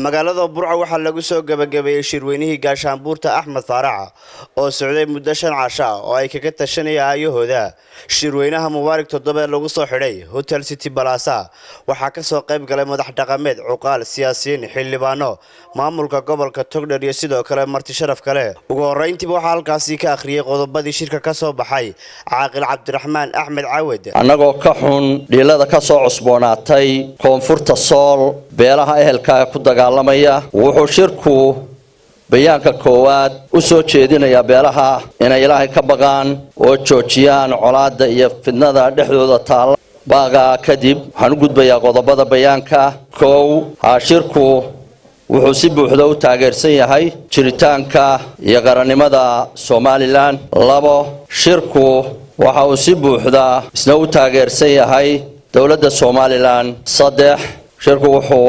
magaalada Burco waxaa lagu soo gabagabeeyay shirweynihii gaashaanbuurta Axmed Faarac oo socday muddo 5 casho oo ay kaga tashanayaan ayahooda shirweynaha Mubaarak 7 lagu soo xidhay Hotel City Plaza waxaa ka soo qayb galay madax dhaqameed cuqaal siyaasiyiin xildhibaano maamulka gobolka Togdheer iyo sidoo kale marti sharaf kale ugu horeyntii waxaa halkaas ka akhriyay qodobadii shirka ka soo baxay Caaqil Cabdiraxmaan Axmed Caawad anagoo ka xun dhilada ka soo cusboonaatay koonfurta Sool beelaha ehelka ku dagaalamaya wuxuu shirku bayaanka koowaad u soo jeedinaya beelaha inay Ilaahay ka baqaan oo joojiyaan colaadda iyo fidnada dhexdooda taal baaga kadib waxaan u gudbayaa qodobada bayaanka koow shirku wuxuu si buuxda u taageersan yahay jiritaanka iyo qarannimada Soomaaliland labo shirku waxa uu si buuxda isna u taageersan yahay dawladda Soomaaliland saddex shirku wuxuu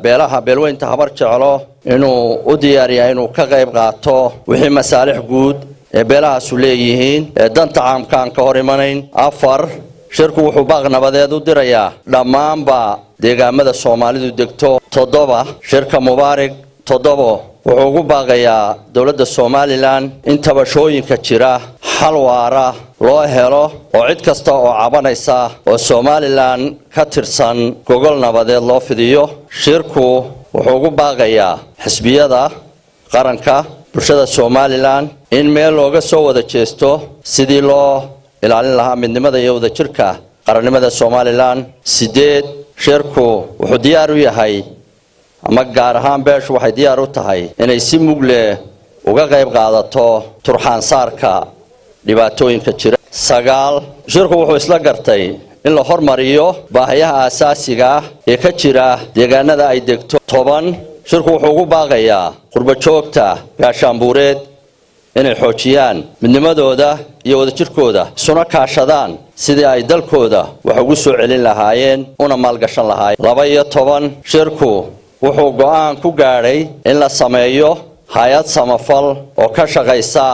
beelaha beelweynta habar jeclo inuu u diyaariyaa inuu ka qayb qaato wixii masaalix guud ee beelahaas u leeyihiin danta caamka aan ka hor imanayn afar shirku wuxuu baaq nabadeed u dirayaa dhammaanba deegaamada Soomaalidu degto toddoba shirka Mubaarak 7 wuxuu ugu baaqayaa dawladda Soomaaliland in tabashooyinka jira xal waara loo helo oo cid kasta oo cabanaysa oo Soomaaliland ka tirsan gogol nabadeed loo fidiyo shirku wuxuu ugu baaqayaa xisbiyada qaranka bulshada Soomaaliland in meel looga soo wada jeesto sidii loo ilaalin lahaa midnimada iyo wadajirka qarannimada Soomaaliland 8 shirku wuxuu diyaar u yahay ama gaar ahaan beeshu waxay diyaar u tahay inay si mug leh uga qayb qaadato turxaan saarka dhibaatooyinka jira 9 shirku wuxuu isla gartay in la hormariyo baahiyaha aasaasiga ah ee ka jira deegaanada ay degto 10 shirku wuxuu ugu baaqayaa qurba joogta gaashaanbuureed inay xoojiyaan midnimadooda iyo wadajirkooda isuna kaashadaan sidii ay dalkooda wax ugu soo celin lahaayeen una maalgashan lahaayeen 12 shirku wuxuu go'aan ku gaaray in la sameeyo hay'ad samafal oo ka shaqeysa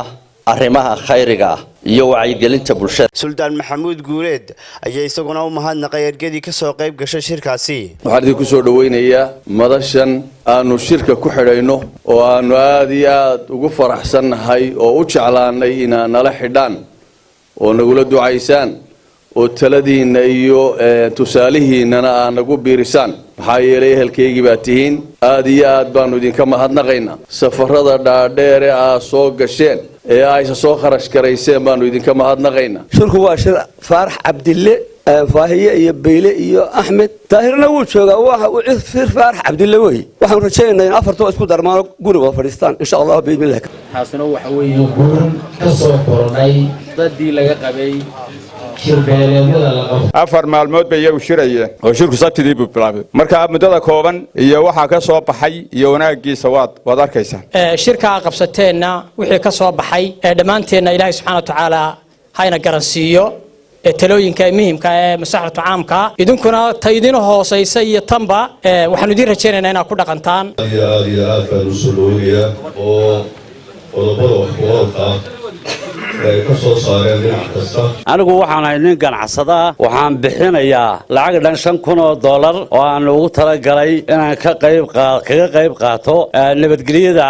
arrimaha khayriga iyo wacyigelinta bulshada Sultan Maxamuud Guuleed ayaa isaguna u mahadnaqay ergadii ka soo qayb gashay shirkaasi waxaan idinku soo dhaweynayaa madashan aanu shirka ku xidhayno oo aanu aad iyo aad ugu faraxsanahay oo u jeclaanay inaan nala xidhaan oo nagula ducaysaan oo taladiina iyo tusaalihiinana aan nagu biirisaan maxaa yeelay ehelkaygii baa tihiin aad iyo aad baanu idinka mahadnaqaynaa safarada dhaadheer ee aad soo gasheen ee ay soo kharash gareyseen baanu idinka mahadnaqaynaa shirku waa shir Faarax Cabdille Faahiye iyo Beyle iyo Axmed Taahirna wuu joogaa waxa uu Faarax Cabdille way waxaan rajaynaynaa in afartoo isku darmaan guriga fadhiistaan insha Allah biidnillah xaasna waxa weeye guuran ka soo korodhay dadii laga qabay afar maalmood bay iyagu shirayeen oo shirku sabtidii buu bilaabay marka muddada kooban iyo waxa ka soo baxay iyo wanaagiisa waad arkaysaa shirka qabsateenna wixii ka soo baxay dhamaanteena Ilaahay subhanahu wa ta'ala hayna garansiiyo talooyinka muhiimka ee maslaxada caamka idinkuna taydin hooseysa iyo tanba waxaan idin rajaynaynaa inaad ku dhaqantaan aad farusulooya oo qodobada waxqabadka anigu waxaan ahay nin ganacsada waxaan bixinayaa lacag dhan $5,000 oo aan ugu talagalay inaan kaga qayb qaato nabadgelyada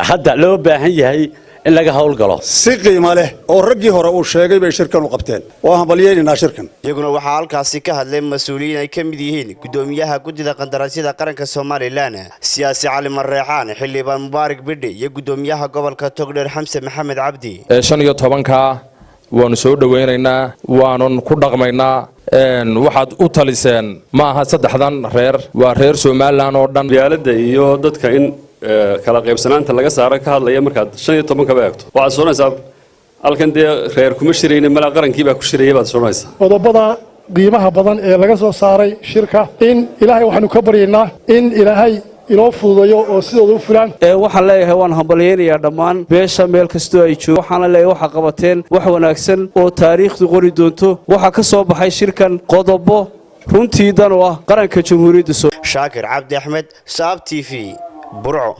hadda loo baahan yahay in laga hawl galo si qiimo leh oo raggii hore uu sheegay bay shirkan u qabteen oo hambalyeynaa shirkan iyaguna waxa halkaas ka hadlay mas'uuliyiin ay ka mid yihiin gudoomiyaha gudida qandaraasyada qaranka Soomaaliland siyaasi Cali Marreexaan xildhibaan Mubaarak Bidhi iyo gudoomiyaha gobolka Togdheer Xamse Maxamed Cabdi 15ka waanu soo dhaweynaynaa waanu ku dhaqmaynaa waxaad u taliseen ma aha saddexdan reer waa reer Soomaaliland oo dhan diyaaladda iyo dadka in kala qaybsanaanta laga saaro ka hadlaya markaad 15 ka baagto waxaad soonaysaa halkan reer kuma shirayna mala qarankii baa ku shirayay baad soonaysaa qodobada qiimaha badan ee laga soo saaray shirka in Ilaahay waxaanu ka baryaynaa in Ilaahay inoo fududeeyo oo sidoo u fulaan waxaan leeyahay waan hambalyeynaya dhammaan beesha meel kasto ay joogo waxaan leeyahay waxa qabateen wax wanaagsan oo taariikhdu qori doonto waxa ka soo baxay shirkan qodobo runtii dan oo ah qaranka Jamhuuriyadda Shaakir Cabdi Axmed Saab TV Burco.